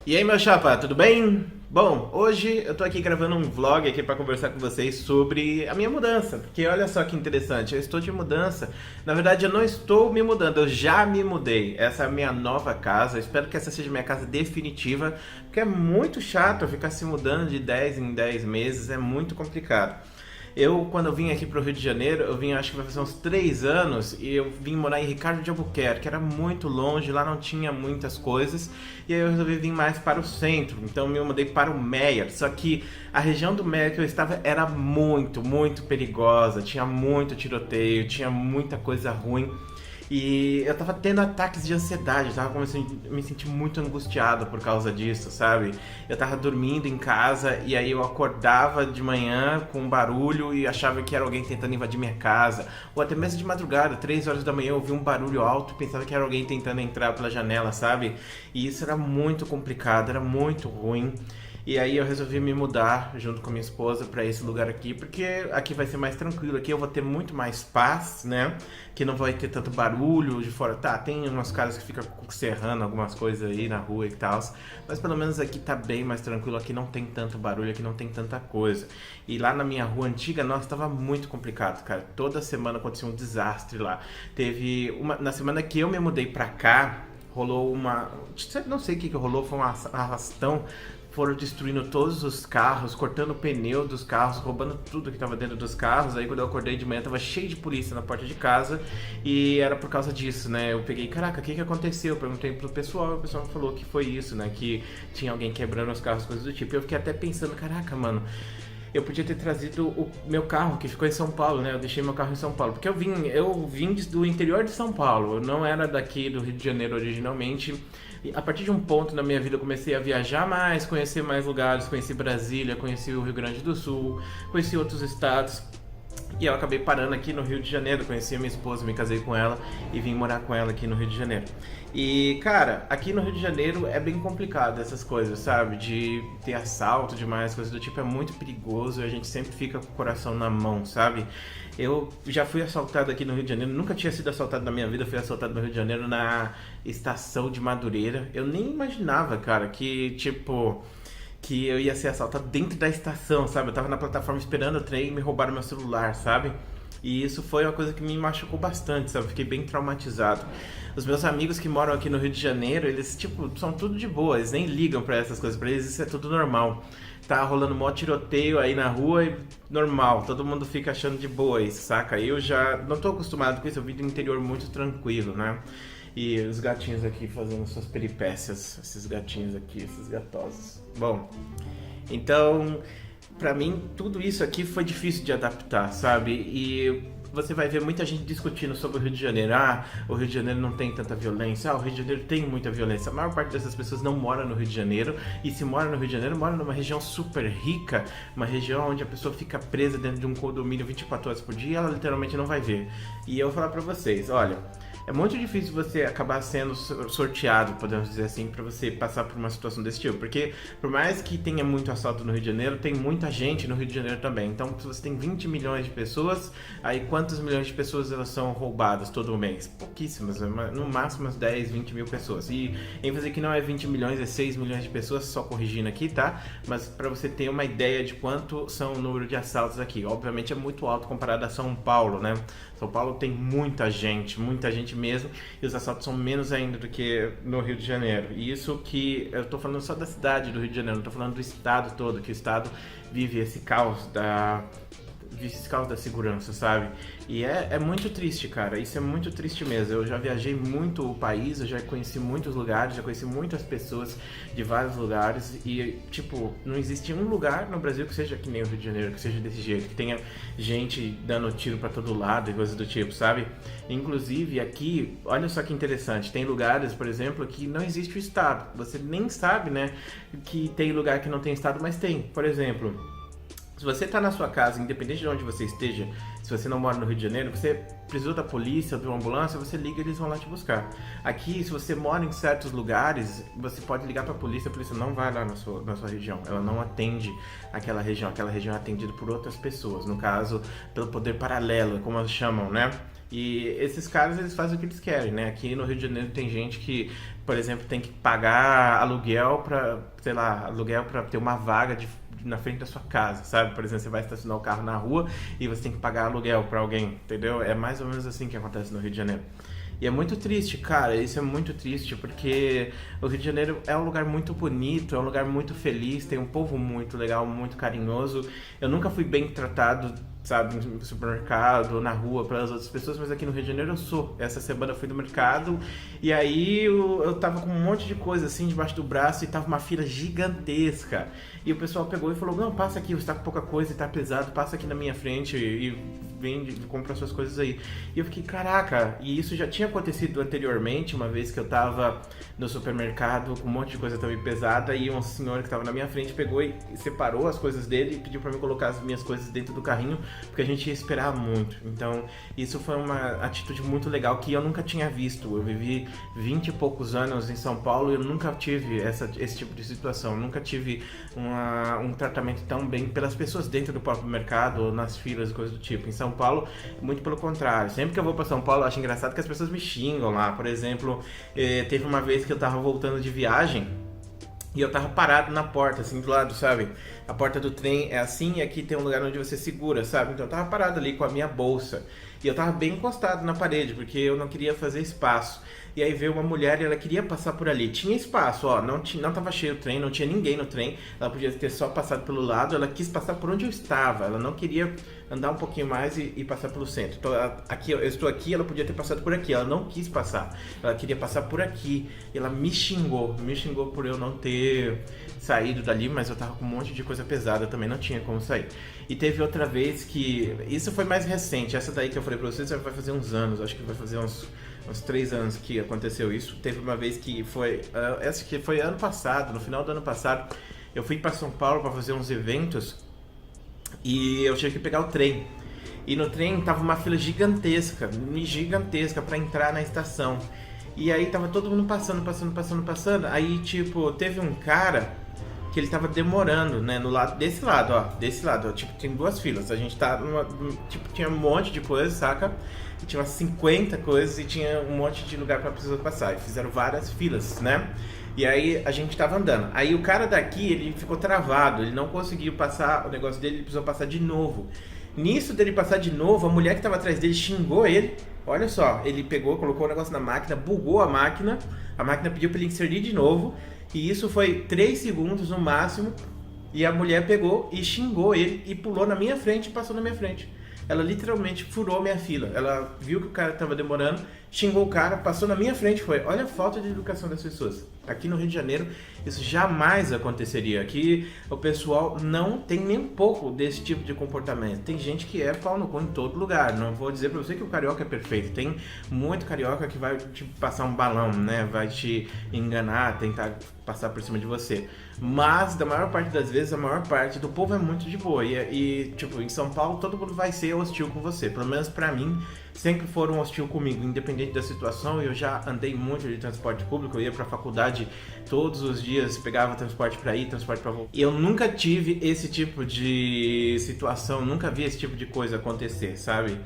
E aí, meu chapa, tudo bem? Bom, hoje eu tô aqui gravando um vlog aqui pra conversar com vocês sobre a minha mudança, porque olha só que interessante, eu estou de mudança. Na verdade, eu não estou me mudando, eu já me mudei. Essa é a minha nova casa. Eu espero que essa seja minha casa definitiva, porque é muito chato ficar se mudando de 10 em 10 meses, é muito complicado. Quando eu vim aqui pro Rio de Janeiro, eu vim acho que vai fazer uns 3 anos e eu vim morar em Ricardo de Albuquerque, que era muito longe, lá não tinha muitas coisas, e aí eu resolvi vir mais para o centro, então eu me mudei para o Meier, só que a região do Meier que eu estava era muito perigosa, tinha muito tiroteio, tinha muita coisa ruim. E eu tava tendo ataques de ansiedade, eu tava começando a me sentir muito angustiado por causa disso, sabe? Eu tava dormindo em casa e aí eu acordava de manhã com um barulho e achava que era alguém tentando invadir minha casa. Ou até mesmo de madrugada, 3 horas da manhã eu ouvi um barulho alto e pensava que era alguém tentando entrar pela janela, sabe? E isso era muito complicado, era muito ruim. E aí eu resolvi me mudar junto com minha esposa para esse lugar aqui, porque aqui vai ser mais tranquilo, aqui eu vou ter muito mais paz, né? Que não vai ter tanto barulho de fora. Tá, tem umas casas que ficam serrando algumas coisas aí na rua e tal, mas pelo menos aqui tá bem mais tranquilo, aqui não tem tanto barulho, aqui não tem tanta coisa. E lá na minha rua antiga, nossa, tava muito complicado, cara. Toda semana acontecia um desastre lá. Na semana que eu me mudei pra cá, rolou uma. Não sei o que rolou, foi um arrastão. Foram destruindo todos os carros, cortando o pneu dos carros, roubando tudo que estava dentro dos carros. Aí quando eu acordei de manhã tava cheio de polícia na porta de casa e era por causa disso, né? Eu peguei, caraca, o que aconteceu? Eu perguntei pro pessoal e o pessoal falou que foi isso, né? Que tinha alguém quebrando os carros, coisas do tipo. E eu fiquei até pensando, caraca, mano, eu podia ter trazido o meu carro, que ficou em São Paulo, né? Eu deixei meu carro em São Paulo. Porque eu vim do interior de São Paulo. Eu não era daqui do Rio de Janeiro originalmente. E a partir de um ponto na minha vida eu comecei a viajar mais, conhecer mais lugares. Conheci Brasília, conheci o Rio Grande do Sul, conheci outros estados. E eu acabei parando aqui no Rio de Janeiro, conheci a minha esposa, me casei com ela e vim morar com ela aqui no Rio de Janeiro. E, cara, aqui no Rio de Janeiro é bem complicado essas coisas, sabe? De ter assalto demais, coisas do tipo, é muito perigoso e a gente sempre fica com o coração na mão, sabe? Eu já fui assaltado aqui no Rio de Janeiro, nunca tinha sido assaltado na minha vida, fui assaltado no Rio de Janeiro na estação de Madureira. Eu nem imaginava, cara, que eu ia ser assaltado dentro da estação, sabe? Eu tava na plataforma esperando o trem e me roubaram meu celular, sabe? E isso foi uma coisa que me machucou bastante, sabe? Fiquei bem traumatizado. Os meus amigos que moram aqui no Rio de Janeiro, eles, tipo, são tudo de boa, eles nem ligam pra essas coisas, pra eles isso é tudo normal. Tá rolando mó tiroteio aí na rua e normal, todo mundo fica achando de boa isso, saca? Eu já não tô acostumado com isso, eu vim do interior muito tranquilo, né? E os gatinhos aqui fazendo suas peripécias, esses gatinhos aqui, esses gatosos. Bom, então, pra mim, tudo isso aqui foi difícil de adaptar, sabe? E você vai ver muita gente discutindo sobre o Rio de Janeiro. Ah, o Rio de Janeiro não tem tanta violência. Ah, o Rio de Janeiro tem muita violência. A maior parte dessas pessoas não mora no Rio de Janeiro. E se mora no Rio de Janeiro, mora numa região super rica. Uma região onde a pessoa fica presa dentro de um condomínio 24 horas por dia e ela literalmente não vai ver. E eu vou falar pra vocês, olha, é muito difícil você acabar sendo sorteado, podemos dizer assim, para você passar por uma situação desse tipo, porque por mais que tenha muito assalto no Rio de Janeiro, tem muita gente no Rio de Janeiro também. Então, se você tem 20 milhões de pessoas, aí quantos milhões de pessoas elas são roubadas todo mês? Pouquíssimas, no máximo umas 10, 20 mil pessoas. E ênfase que não é 20 milhões, é 6 milhões de pessoas, só corrigindo aqui, tá? Mas para você ter uma ideia de quanto são o número de assaltos aqui. Obviamente é muito alto comparado a São Paulo, né? São Paulo tem muita gente mesmo, e os assaltos são menos ainda do que no Rio de Janeiro. E isso que eu tô falando só da cidade do Rio de Janeiro, não tô falando do estado todo, que o estado vive esse caos da segurança, sabe? E é muito triste, cara. Isso é muito triste mesmo. Eu já viajei muito o país, eu já conheci muitos lugares, já conheci muitas pessoas de vários lugares e, tipo, não existe um lugar no Brasil que seja que nem o Rio de Janeiro, que seja desse jeito, que tenha gente dando tiro pra todo lado e coisas do tipo, sabe? Inclusive, aqui, olha só que interessante, tem lugares, por exemplo, que não existe o estado. Você nem sabe, né, que tem lugar que não tem estado, mas tem. Por exemplo, se você está na sua casa, independente de onde você esteja, se você não mora no Rio de Janeiro, você precisou da polícia, de uma ambulância, você liga e eles vão lá te buscar. Aqui, se você mora em certos lugares, você pode ligar para a polícia não vai lá na sua região, ela não atende aquela região é atendida por outras pessoas, no caso, pelo poder paralelo, como elas chamam, né? E esses caras, eles fazem o que eles querem, né? Aqui no Rio de Janeiro tem gente que, por exemplo, tem que pagar aluguel pra, sei lá, aluguel pra ter uma vaga na frente da sua casa, sabe? Por exemplo, você vai estacionar o carro na rua e você tem que pagar aluguel pra alguém, entendeu? É mais ou menos assim que acontece no Rio de Janeiro. E é muito triste, cara, isso é muito triste, porque o Rio de Janeiro é um lugar muito bonito, é um lugar muito feliz, tem um povo muito legal, muito carinhoso. Eu nunca fui bem tratado, sabe, no supermercado, na rua, pelas outras pessoas, mas aqui no Rio de Janeiro eu sou. Essa semana eu fui no mercado e aí eu tava com um monte de coisa assim debaixo do braço e tava uma fila gigantesca. E o pessoal pegou e falou, não, passa aqui, você tá com pouca coisa e tá pesado, passa aqui na minha frente e vem compra suas coisas aí. E eu fiquei, caraca, e isso já tinha acontecido anteriormente, uma vez que eu tava no supermercado com um monte de coisa também pesada e um senhor que tava na minha frente pegou e separou as coisas dele e pediu pra mim colocar as minhas coisas dentro do carrinho, porque a gente ia esperar muito. Então, isso foi uma atitude muito legal que eu nunca tinha visto. Eu vivi 20 e poucos anos em São Paulo e eu nunca tive esse tipo de situação, nunca tive um tratamento tão bem pelas pessoas dentro do próprio mercado ou nas filas e coisas do tipo. Em São Paulo, muito pelo contrário. Sempre que eu vou para São Paulo, eu acho engraçado que as pessoas me xingam lá. Por exemplo, teve uma vez que eu tava voltando de viagem e eu tava parado na porta, assim, do lado, sabe? A porta do trem é assim e aqui tem um lugar onde você segura, sabe? Então eu tava parado ali com a minha bolsa. E eu tava bem encostado na parede, porque eu não queria fazer espaço. E aí veio uma mulher e ela queria passar por ali. Tinha espaço, ó, não tava cheio o trem, não tinha ninguém no trem. Ela podia ter só passado pelo lado, ela quis passar por onde eu estava. Ela não queria andar um pouquinho mais e passar pelo centro. Então, aqui, eu estou aqui, ela podia ter passado por aqui. Ela não quis passar, ela queria passar por aqui. E ela me xingou por eu não ter saído dali, mas eu tava com um monte de coisa pesada, também não tinha como sair. E teve outra vez que, isso foi mais recente, essa daí que eu falei pra vocês vai fazer uns anos, acho que vai fazer uns 3 anos que aconteceu isso. Teve uma vez que foi, essa que foi ano passado, no final do ano passado, eu fui para São Paulo para fazer uns eventos e eu tive que pegar o trem. E no trem tava uma fila gigantesca para entrar na estação. E aí tava todo mundo passando. Aí tipo, teve um cara que ele tava demorando, né, desse lado, ó, tipo, tem 2 filas, a gente tá tipo, tinha um monte de coisa, saca? E tinha umas 50 coisas e tinha um monte de lugar pra pessoa passar, e fizeram várias filas, né? E aí a gente tava andando, aí o cara daqui, ele ficou travado, ele não conseguiu passar o negócio dele, ele precisou passar de novo. Nisso dele passar de novo, a mulher que tava atrás dele xingou ele, olha só, ele pegou, colocou o negócio na máquina, bugou a máquina pediu pra ele inserir de novo. E isso foi 3 segundos no máximo. E a mulher pegou e xingou ele e pulou na minha frente e passou na minha frente. Ela literalmente furou minha fila. Ela viu que o cara estava demorando, xingou o cara, passou na minha frente. Olha a falta de educação das pessoas. Aqui no Rio de Janeiro, isso jamais aconteceria. Aqui o pessoal não tem nem um pouco desse tipo de comportamento. Tem gente que é pau no cu em todo lugar. Não vou dizer pra você que o carioca é perfeito. Tem muito carioca que vai te passar um balão, né? Vai te enganar, tentar passar por cima de você. Mas, da maior parte das vezes, a maior parte do povo é muito de boa. E tipo, em São Paulo, todo mundo vai ser hostil com você. Pelo menos pra mim, sempre foram hostil comigo, independente da situação. Eu já andei muito de transporte público, eu ia pra faculdade todos os dias, pegava transporte pra ir, transporte pra voltar. E eu nunca tive esse tipo de situação, nunca vi esse tipo de coisa acontecer, sabe?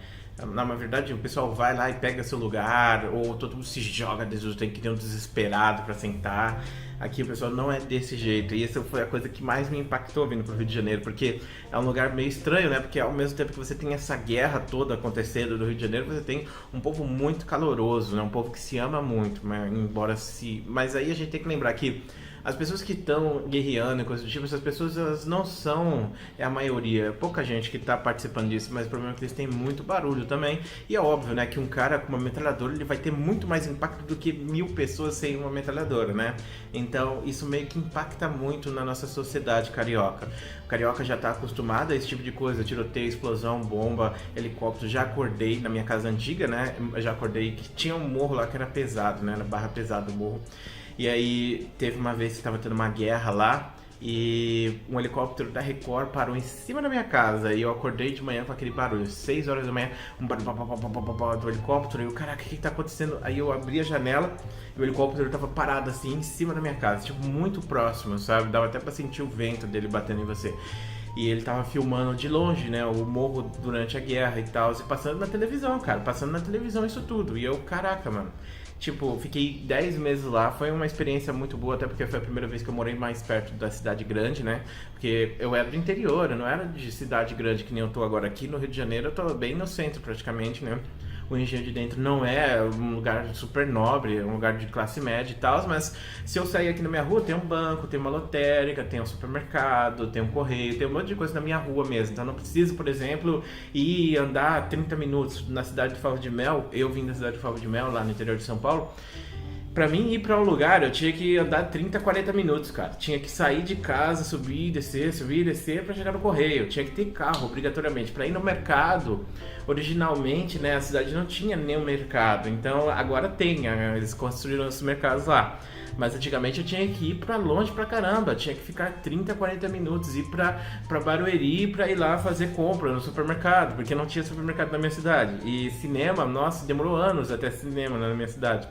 Na verdade, o pessoal vai lá e pega seu lugar, ou todo mundo se joga, tem que ter um desesperado pra sentar. Aqui o pessoal não é desse jeito, e essa foi a coisa que mais me impactou vindo pro Rio de Janeiro, porque é um lugar meio estranho, né? Porque ao mesmo tempo que você tem essa guerra toda acontecendo no Rio de Janeiro, você tem um povo muito caloroso, né? Um povo que se ama muito, mas aí a gente tem que lembrar que as pessoas que estão guerreando e coisas do tipo, essas pessoas elas não são a maioria, é pouca gente que está participando disso, mas o problema é que eles têm muito barulho também, e é óbvio, né, que um cara com uma metralhadora ele vai ter muito mais impacto do que 1000 pessoas sem uma metralhadora, né? Então isso meio que impacta muito na nossa sociedade carioca. O carioca já está acostumado a esse tipo de coisa, tiroteio, explosão, bomba, helicóptero. Já acordei na minha casa antiga, né? Já acordei que tinha um morro lá que era pesado, né? Era barra pesada do morro. E aí teve uma vez que estava tendo uma guerra lá e um helicóptero da Record parou em cima da minha casa e eu acordei de manhã com aquele barulho, 6 horas da manhã, um barulho do helicóptero e eu, caraca, o que tá acontecendo? Aí eu abri a janela e o helicóptero tava parado assim em cima da minha casa, tipo muito próximo, sabe? Dava até pra sentir o vento dele batendo em você. E ele tava filmando de longe, né, o morro durante a guerra e tal, e passando na televisão, cara, passando na televisão isso tudo. E eu, caraca, mano. Tipo, fiquei 10 meses lá, foi uma experiência muito boa, até porque foi a primeira vez que eu morei mais perto da cidade grande, né? Porque eu era do interior, eu não era de cidade grande que nem eu tô agora aqui no Rio de Janeiro, eu tô bem no centro praticamente, né? O Engenho de Dentro não é um lugar super nobre, é um lugar de classe média e tal, mas se eu sair aqui na minha rua, tem um banco, tem uma lotérica, tem um supermercado, tem um correio, tem um monte de coisa na minha rua mesmo. Então não preciso, por exemplo, ir andar 30 minutos na cidade de Favo de Mel. Eu vim da cidade de Favo de Mel, lá no interior de São Paulo. Pra mim ir pra um lugar, eu tinha que andar 30, 40 minutos, cara. Tinha que sair de casa, subir e descer pra chegar no correio. Tinha que ter carro, obrigatoriamente. Pra ir no mercado, originalmente, né, a cidade não tinha nenhum mercado. Então, agora tem, eles construíram os mercados lá. Mas antigamente eu tinha que ir pra longe pra caramba. Tinha que ficar 30, 40 minutos, ir pra Barueri pra ir lá fazer compra no supermercado. Porque não tinha supermercado na minha cidade. E cinema, nossa, demorou anos até cinema na minha cidade.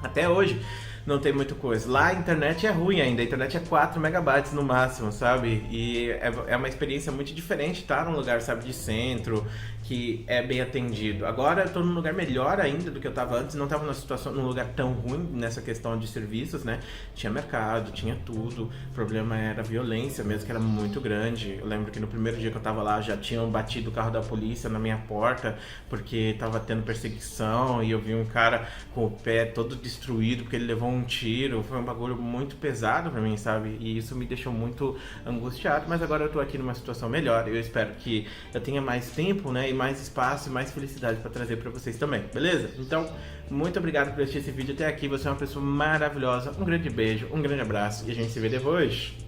Até hoje não tem muita coisa. Lá a internet é ruim ainda, a internet é 4 megabytes no máximo, sabe? E é uma experiência muito diferente estar num lugar, sabe, de centro, que é bem atendido. Agora eu tô num lugar melhor ainda do que eu tava antes, não tava numa situação, num lugar tão ruim nessa questão de serviços, né? Tinha mercado, tinha tudo, o problema era a violência mesmo, que era muito grande. Eu lembro que no primeiro dia que eu tava lá, já tinham batido o carro da polícia na minha porta, porque tava tendo perseguição, e eu vi um cara com o pé todo destruído, porque ele levou um tiro. Foi um bagulho muito pesado pra mim, sabe? E isso me deixou muito angustiado, mas agora eu tô aqui numa situação melhor, e eu espero que eu tenha mais tempo, né, mais espaço e mais felicidade para trazer para vocês também, beleza? Então, muito obrigado por assistir esse vídeo até aqui, você é uma pessoa maravilhosa, um grande beijo, um grande abraço e a gente se vê depois.